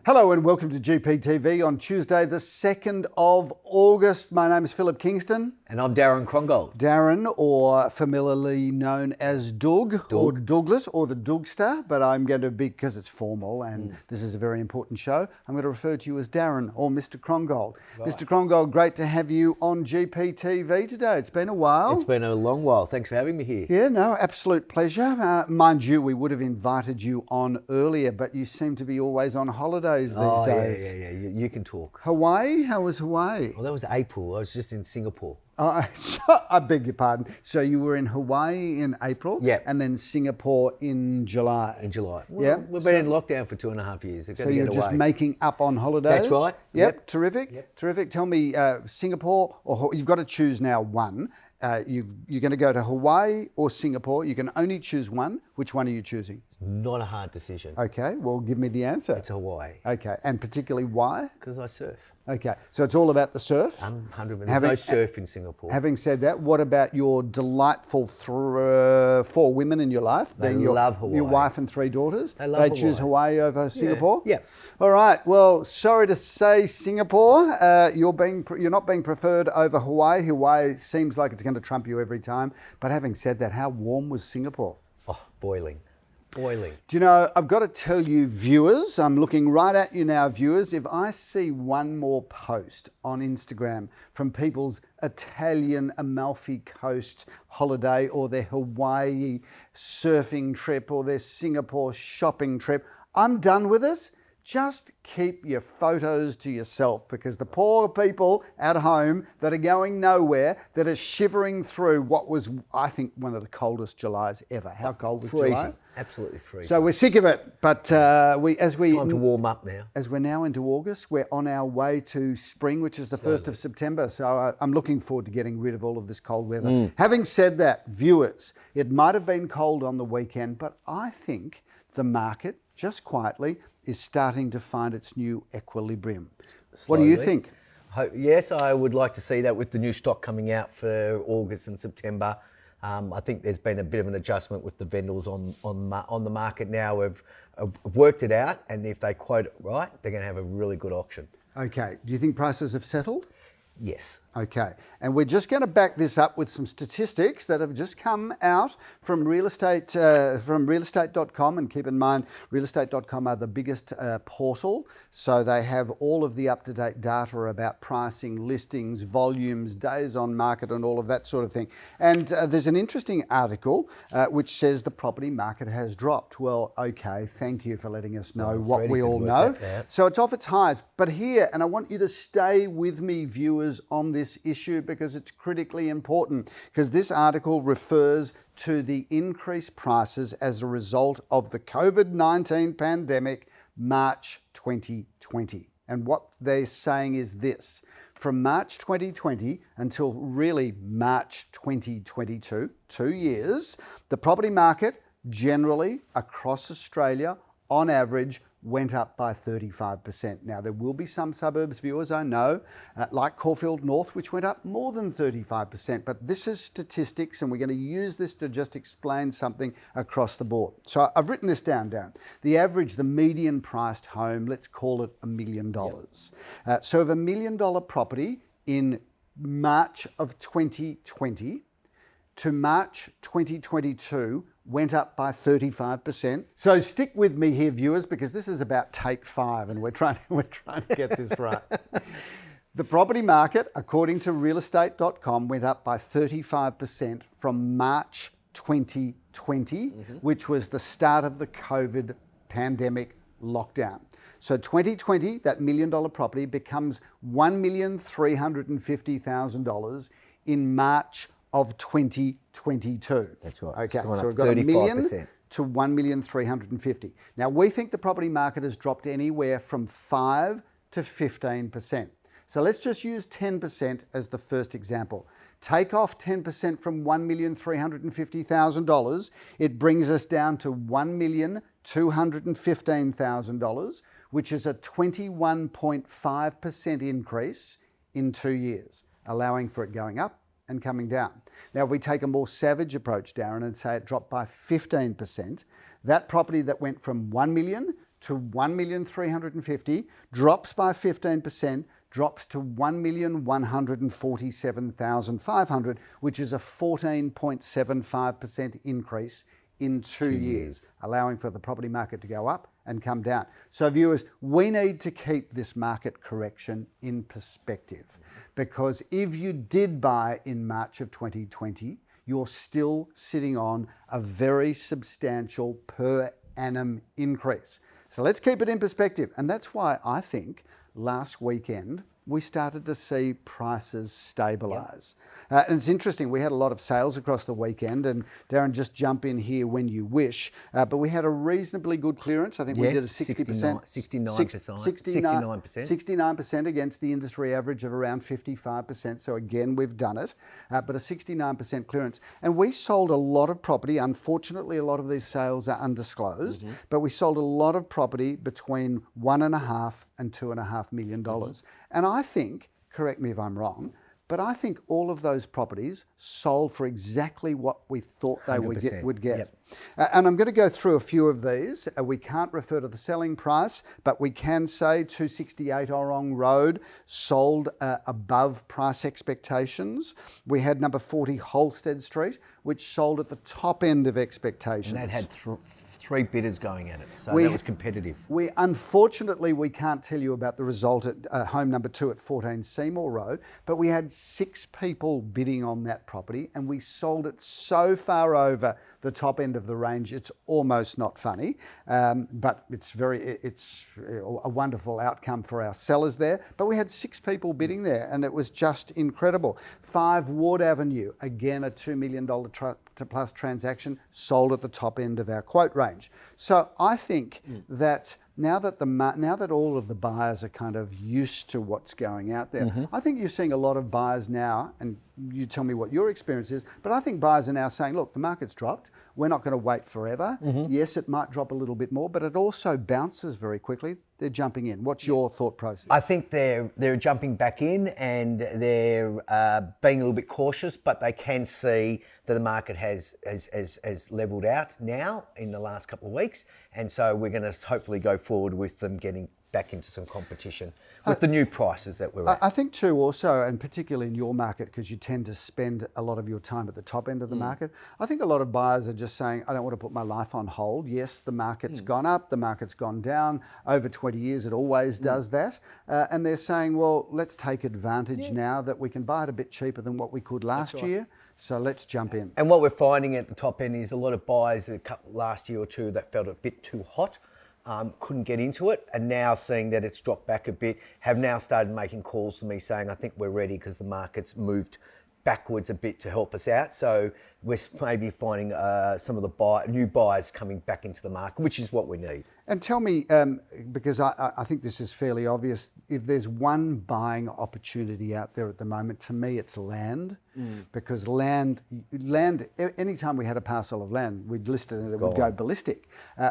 Hello and welcome to GPTV on Tuesday the 2nd of August. My name is Philip Kingston. And I'm Darren Crongold. Darren, or familiarly known as Doug, or Douglas, or the Dougster, but I'm going to be, because it's formal and this is a very important show, I'm going to refer to you as Darren or Mr. Crongold. Right. Mr. Crongold, great to have you on GPTV today. It's been a while. It's been a long while. Thanks for having me here. Yeah, no, absolute pleasure. Mind you, we would have invited you on earlier, but you seem to be always on holidays these days. Yeah. You can talk. Hawaii? How was Hawaii? Well, that was April. I was just in Singapore. I beg your pardon. So you were in Hawaii in April, yeah, and then Singapore in July. Well, yeah, we've been in lockdown for 2.5 years. So you're just making up on holidays. That's right. Yep. Terrific. Tell me, Singapore, or you've got to choose now one. You're going to go to Hawaii or Singapore. You can only choose one. Which one are you choosing? Not a hard decision. Okay. Well, give me the answer. It's Hawaii. Okay. And particularly why? Because I surf. Okay, so it's all about the surf? 100%. There's no surf in Singapore. Having said that, what about your delightful 4 women in your life? They love Hawaii. Your wife and 3 daughters? They love Hawaii. Choose Hawaii over Singapore? Yeah. All right, well, sorry to say, Singapore, you're not being preferred over Hawaii. Hawaii seems like it's going to trump you every time. But having said that, how warm was Singapore? Oh, boiling. Do you know, I've got to tell you, viewers, I'm looking right at you now, viewers, if I see one more post on Instagram from people's Italian Amalfi Coast holiday or their Hawaii surfing trip or their Singapore shopping trip, I'm done with it. Just keep your photos to yourself, because the poor people at home that are going nowhere, that are shivering through what was, I think, one of the coldest Julys ever. How cold was July? Absolutely freezing. So we're sick of it, but it's time to warm up now. As we're now into August, we're on our way to spring, which is the 1st of September. So I'm looking forward to getting rid of all of this cold weather. Having said that, viewers, it might have been cold on the weekend, but I think the market, just quietly, is starting to find its new equilibrium. Slowly. What do you think? Yes, I would like to see that with the new stock coming out for August and September. I think there's been a bit of an adjustment with the vendors on the market now. We've worked it out, and if they quote it right, they're going to have a really good auction. Okay. Do you think prices have settled? Yes. Okay, and we're just going to back this up with some statistics that have just come out from realestate.com, and keep in mind, realestate.com are the biggest portal, so they have all of the up-to-date data about pricing, listings, volumes, days on market, and all of that sort of thing. And there's an interesting article which says the property market has dropped. Well, okay, thank you for letting us know what we all know. So it's off its highs, but here, and I want you to stay with me, viewers, on this issue, because it's critically important, because this article refers to the increased prices as a result of the COVID-19 pandemic, March 2020. And what they're saying is this: from March 2020 until really March 2022, 2 years, the property market generally across Australia on average went up by 35%. Now, there will be some suburbs, viewers, I know, like Caulfield North, which went up more than 35%, but this is statistics, and we're going to use this to just explain something across the board. So I've written this down, Darren. The average, the median priced home, let's call it $1 million. Yep. So of $1 million property in March of 2020 to March 2022, went up by 35%. So stick with me here, viewers, because this is about take 5, and we're trying to get this right. The property market, according to realestate.com, went up by 35% from March 2020, which was the start of the COVID pandemic lockdown. So 2020, that $1 million property becomes $1,350,000 in March of 2022. That's right. Okay, so we've got 1 million to 1,350,000. Now, we think the property market has dropped anywhere from 5 to 15%. So let's just use 10% as the first example. Take off 10% from $1,350,000, it brings us down to $1,215,000, which is a 21.5% increase in 2 years, allowing for it going up and coming down. Now, if we take a more savage approach, Darren, and say it dropped by 15%, that property that went from 1 million to 1,350,000, drops by 15%, drops to 1,147,500, which is a 14.75% increase in 2 years, allowing for the property market to go up and come down. So viewers, we need to keep this market correction in perspective, because if you did buy in March of 2020, you're still sitting on a very substantial per annum increase. So let's keep it in perspective. And that's why I think last weekend we started to see prices stabilise. And it's interesting, we had a lot of sales across the weekend, and Darren, just jump in here when you wish, but we had a reasonably good clearance. I think we did a 60%. 69% against the industry average of around 55%. So again, we've done it, but a 69% clearance. And we sold a lot of property. Unfortunately, a lot of these sales are undisclosed, but we sold a lot of property between $1.5 and $2.5 million. And I think, correct me if I'm wrong, but I think all of those properties sold for exactly what we thought they would get. Yep. And I'm going to go through a few of these. We can't refer to the selling price, but we can say 268 Orrong Road sold above price expectations. We had number 40 Halstead Street, which sold at the top end of expectations. And that had three bidders going at it, so that was competitive. Unfortunately, we can't tell you about the result at home number 2 at 14 Seymour Road, but we had 6 people bidding on that property, and we sold it so far over the top end of the range, it's almost not funny, but it's a wonderful outcome for our sellers there. But we had 6 people bidding there, and it was just incredible. 5 Ward Avenue, again a $2 million plus transaction, sold at the top end of our quote range. So I think that now that all of the buyers are kind of used to what's going out there, I think you're seeing a lot of buyers now, and you tell me what your experience is, but I think buyers are now saying, look, the market's dropped. We're not going to wait forever. Yes, it might drop a little bit more, but it also bounces very quickly. They're jumping in. What's your thought process? I think they're jumping back in, and they're being a little bit cautious, but they can see that the market has levelled out now in the last couple of weeks, and so we're going to hopefully go forward with them getting back into some competition with the new prices that we're at. I think too also, and particularly in your market, because you tend to spend a lot of your time at the top end of the market, I think a lot of buyers are just saying, I don't want to put my life on hold. Yes, the market's gone up, the market's gone down. Over 20 years, it always does that. And they're saying, well, let's take advantage now that we can buy it a bit cheaper than what we could last year. So let's jump in. And what we're finding at the top end is a lot of buyers last year or two that felt a bit too hot. Couldn't get into it, and now seeing that it's dropped back a bit, have now started making calls to me saying, I think we're ready because the market's moved backwards a bit to help us out. So we're maybe finding some of the new buyers coming back into the market, which is what we need. And tell me, because I think this is fairly obvious, if there's one buying opportunity out there at the moment, to me it's land. Because land, anytime we had a parcel of land, we'd list it and it would go ballistic.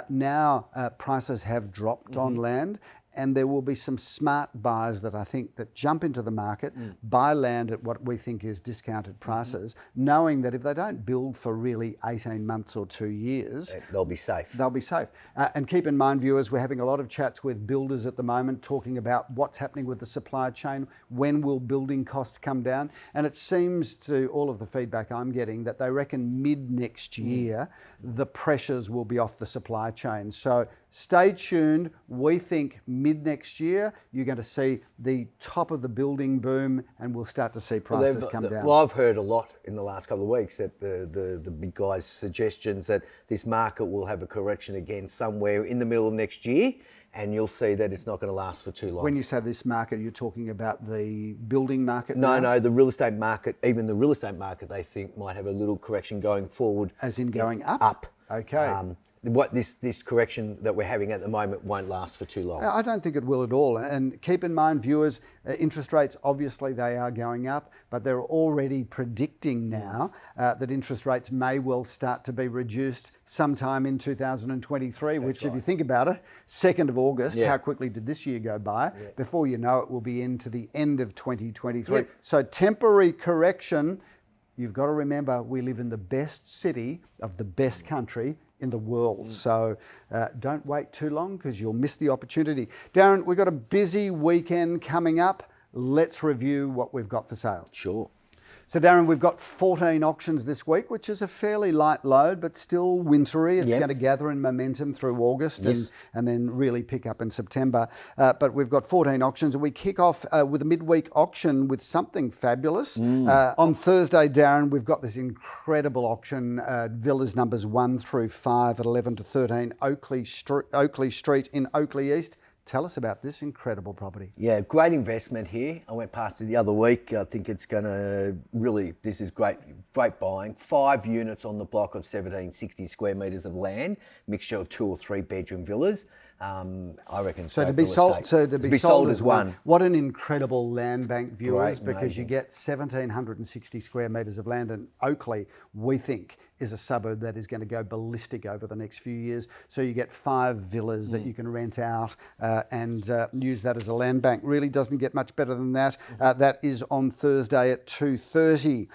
Now prices have dropped on land, and there will be some smart buyers that I think that jump into the market, buy land at what we think is discounted prices, knowing that if they don't build for really 18 months or 2 years, they'll be safe. They'll be safe. And keep in mind, viewers, we're having a lot of chats with builders at the moment, talking about what's happening with the supply chain, when will building costs come down, and it seems to all of the feedback I'm getting that they reckon mid next year the pressures will be off the supply chain. So stay tuned. We think mid next year you're going to see the top of the building boom, and we'll start to see prices come down. Well, I've heard a lot in the last couple of weeks that the big guys' suggestions that this market will have a correction again somewhere in the middle of next year, and you'll see that it's not going to last for too long. When you say this market, you're talking about the building market? No, the real estate market, even the real estate market, they think might have a little correction going forward. As in going up? Up. Okay. What this correction that we're having at the moment won't last for too long. I don't think it will at all. And keep in mind, viewers, interest rates, obviously they are going up, but they're already predicting now that interest rates may well start to be reduced sometime in 2023, which if you think about it, 2nd of August, how quickly did this year go by? Before you know it, we'll be into the end of 2023. So temporary correction. You've got to remember, we live in the best city of the best country, in the world. So don't wait too long because you'll miss the opportunity. Darren, we've got a busy weekend coming up. Let's review what we've got for sale. Sure. So Darren, we've got 14 auctions this week, which is a fairly light load, but still wintry. It's going to gather in momentum through August and then really pick up in September. But we've got 14 auctions, and we kick off with a midweek auction with something fabulous. On Thursday, Darren, we've got this incredible auction, villas numbers 1 through 5 at 11 to 13, Oakleigh Street in Oakleigh East. Tell us about this incredible property. Yeah, great investment here. I went past it the other week. I think it's going to really, this is great buying. 5 units on the block of 1760 square metres of land, mixture of 2 or 3 bedroom villas. I reckon so. To be sold as one. What an incredible land bank, viewers, Great, because amazing. you get 1,760 square metres of land, and Oakleigh, we think, is a suburb that is going to go ballistic over the next few years. So you get 5 villas that you can rent out and use that as a land bank. Really doesn't get much better than that. That is on Thursday at 2:30.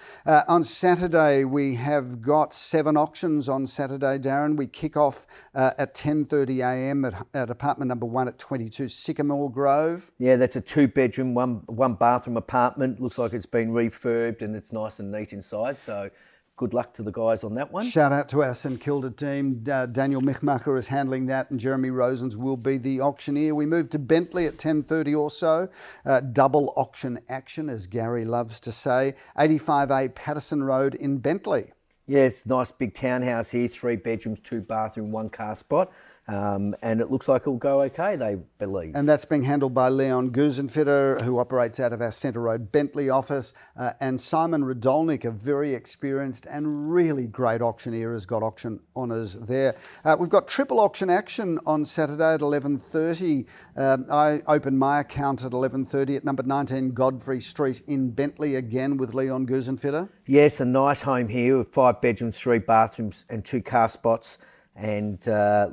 On Saturday, we have got 7 auctions on Saturday, Darren. We kick off at 10:30 a.m. at apartment number 1 at 22 Sycamore Grove. Yeah, that's a 2-bedroom, one bathroom apartment. Looks like it's been refurbed and it's nice and neat inside. So good luck to the guys on that one. Shout out to our St Kilda team. Daniel Michmacher is handling that, and Jeremy Rosens will be the auctioneer. We move to Bentleigh at 10:30 or so. Double auction action, as Gary loves to say. 85A Patterson Road in Bentleigh. Yeah, it's a nice big townhouse here, 3 bedrooms, 2 bathroom, 1 car spot. And it looks like it'll go okay, they believe. And that's being handled by Leon Gusenfitter, who operates out of our Centre Road Bentleigh office, and Simon Radolnik, a very experienced and really great auctioneer, has got auction honours there. We've got triple auction action on Saturday at 11:30. I opened my account at 11:30 at number 19 Godfrey Street in Bentleigh, again with Leon Gusenfitter. Yes, a nice home here with 5 bedrooms, 3 bathrooms and 2 car spots. And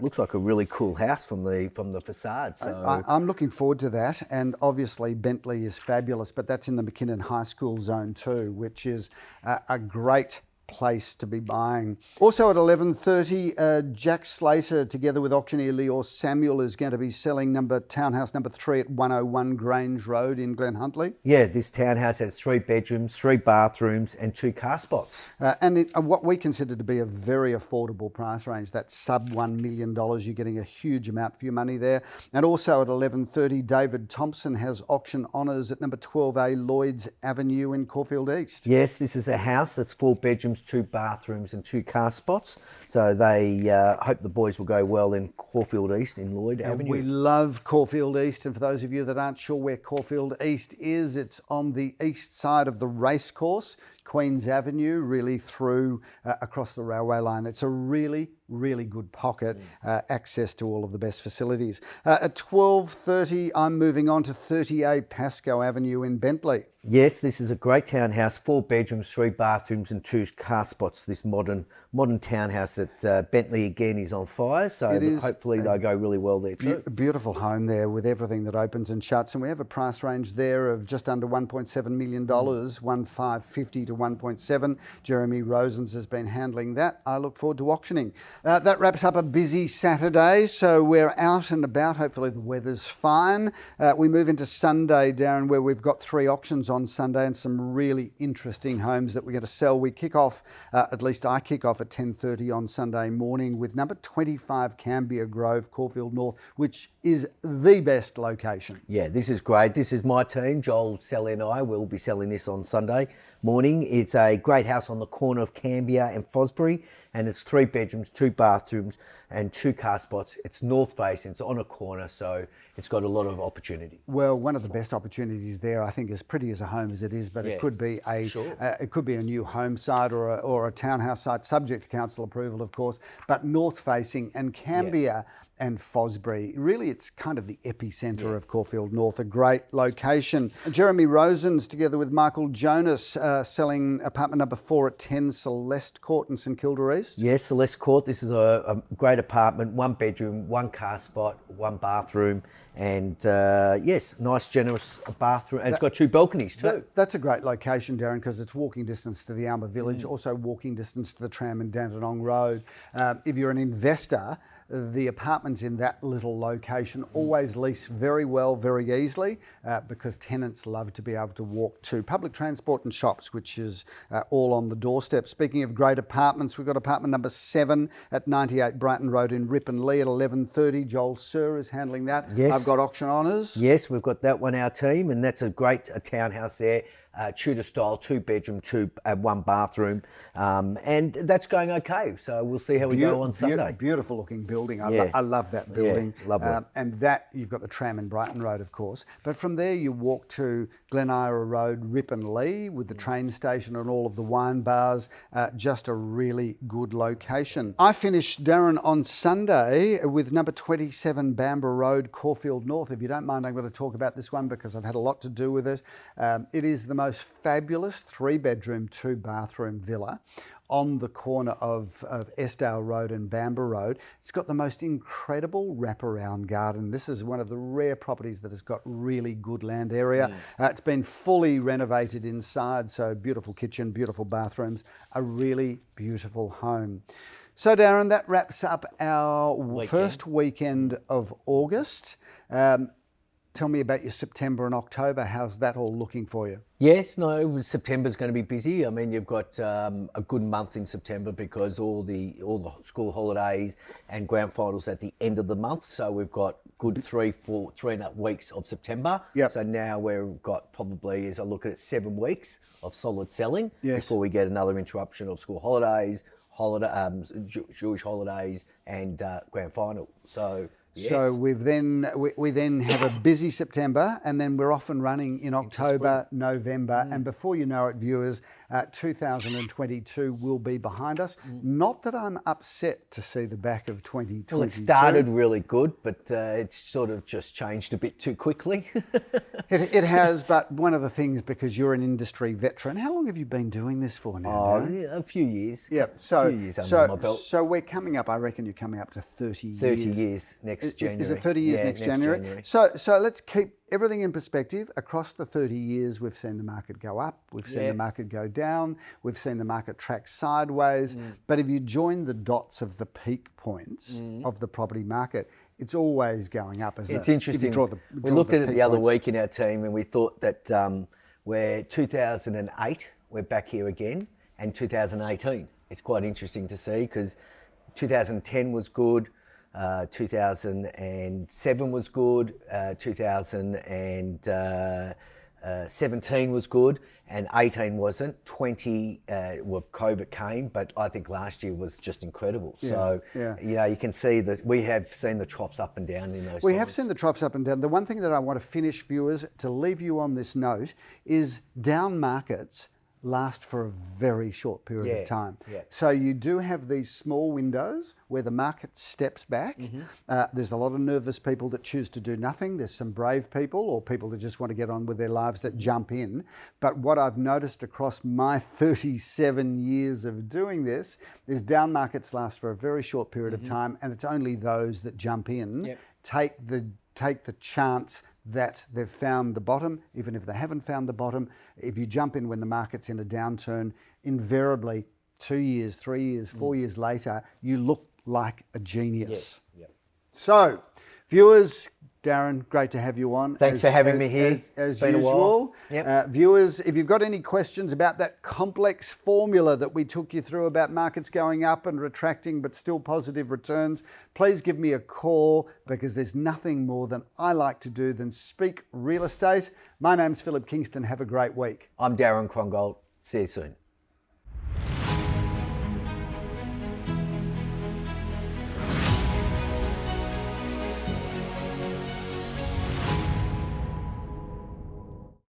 looks like a really cool house from the facade. So I'm looking forward to that. And obviously Bentleigh is fabulous, but that's in the McKinnon High School zone too, which is a great place to be buying. Also at 11:30, Jack Slater, together with auctioneer Leor Samuel, is going to be selling townhouse number 3 at 101 Grange Road in Glen Huntley. Yeah, this townhouse has 3 bedrooms, 3 bathrooms and 2 car spots. And what we consider to be a very affordable price range, that's sub $1 million. You're getting a huge amount for your money there. And also at 11:30, David Thompson has auction honours at number 12A Lloyds Avenue in Caulfield East. Yes, this is a house that's 4 bedrooms, 2 bathrooms and 2 car spots. So they hope the boys will go well in Caulfield East in Lloyd Avenue. We love Caulfield East, and for those of you that aren't sure where Caulfield East is, it's on the east side of the racecourse, Queen's Avenue, really through across the railway line. It's a really, really good pocket, access to all of the best facilities. At 12:30, I'm moving on to 38 Pascoe Avenue in Bentleigh. Yes, this is a great townhouse, 4 bedrooms, 3 bathrooms and 2 car spots. This modern townhouse that Bentleigh again is on fire. So hopefully they'll go really well there too. Beautiful home there with everything that opens and shuts. And we have a price range there of just under $1.7 million, 1,550 to 1.7. Jeremy Rosens has been handling that. I look forward to auctioning. That wraps up a busy Saturday. So we're out and about. Hopefully the weather's fine. We move into Sunday, Darren, where we've got 3 auctions on Sunday and some really interesting homes that we're going to sell. We kick off, at least I kick off at 10:30 on Sunday morning with number 25 Kambea Grove, Caulfield North, which is the best location. Yeah, this is great. This is my team. Joel, Sally and I will be selling this on Sunday morning. It's a great house on the corner of Kambea and Fosbury, and it's 3 bedrooms, 2 bathrooms and 2 car spots. It's north facing, it's on a corner, so it's got a lot of opportunity. Well, one of the best opportunities there, I think, as pretty as a home as it is, but it could be a new home site or a townhouse site, subject to council approval, of course, but north facing. And Kambea and Fosbury. Really, it's kind of the epicentre of Caulfield North, a great location. Jeremy Rosen's together with Michael Jonas selling apartment number 4 at 10 Celeste Court in St Kilda East. Yes, Celeste Court. This is a great apartment, 1 bedroom, 1 car spot, 1 bathroom, and yes, nice generous bathroom. And it's got 2 balconies too. That's a great location, Darren, because it's walking distance to the Alma Village, also walking distance to the tram and Dandenong Road. If you're an investor, the apartments in that little location always lease very well, very easily, because tenants love to be able to walk to public transport and shops, which is all on the doorstep. Speaking of great apartments, we've got apartment number 7 at 98 Brighton Road in Ripponlea at 11:30. Joel Sir is handling that. Yes. I've got auction honours. Yes, we've got that one, our team, and that's a great townhouse there. Tudor style, 2 bedroom, 1 bathroom, and that's going okay. So we'll see how we go on Sunday. Beautiful looking building. I love that building. Yeah, lovely. And that, you've got the tram in Brighton Road, of course. But from there you walk to Glen Road, Ripponlea, with the train station and all of the wine bars. Just a really good location. I finished, Darren, on Sunday with number 27 Bambra Road, Caulfield North. If you don't mind, I'm going to talk about this one because I've had a lot to do with it. It is the most fabulous 3-bedroom, 2-bathroom villa on the corner of Esdale Road and Bambra Road. It's got the most incredible wraparound garden. This is one of the rare properties that has got really good land area. It's been fully renovated inside, so beautiful kitchen, beautiful bathrooms, a really beautiful home. So Darren, that wraps up our first weekend of August. Tell me about your September and October. How's that all looking for you? Yes, no, September's going to be busy. I mean, you've got a good month in September because all the school holidays and grand finals at the end of the month. So we've got good 3.5 weeks of September. Yep. So now we've got probably, as I look at it, 7 weeks of solid selling before we get another interruption of school holidays, Jewish holidays, and grand final. So. Yes. So we then have a busy September, and then we're off and running in October, November, and before you know it, viewers, 2022 will be behind us. Not that I'm upset to see the back of 2022. Well, it started really good, but it's sort of just changed a bit too quickly. It has, but one of the things, because you're an industry veteran, how long have you been doing this for now, Darren? Yeah, a few years. Yeah, a few years under my belt. So we're coming up, I reckon you're coming up to 30 years. 30 years next January. Is it 30 years next January? So let's keep everything in perspective. Across the 30 years, we've seen the market go up, we've seen the market go down, we've seen the market track sideways. But if you join the dots of the peak points of the property market, it's always going up, isn't it? It's interesting. We looked at it the other week in our team, and we thought that we're 2008, we're back here again, and 2018. It's quite interesting to see because 2010 was good. 2007 was good, 2017 was good, and 18 wasn't. 20, COVID came, but I think last year was just incredible. So, you can see that we have seen the troughs up and down in those We have seen the troughs up and down. The one thing that I want to finish, viewers, to leave you on this note, is down markets last for a very short period of time. So you do have these small windows where the market steps back. There's a lot of nervous people that choose to do nothing. There's some brave people or people that just want to get on with their lives that jump in. But what I've noticed across my 37 years of doing this is down markets last for a very short period of time, and it's only those that jump in take the chance that they've found the bottom. Even if they haven't found the bottom, if you jump in when the market's in a downturn, invariably 2 years, 3 years, 4 years later, you look like a genius. So, viewers, Darren, great to have you on. Thanks for having me here. As usual. Viewers, if you've got any questions about that complex formula that we took you through about markets going up and retracting but still positive returns, please give me a call, because there's nothing more than I like to do than speak real estate. My name's Philip Kingston. Have a great week. I'm Darren Crongold. See you soon.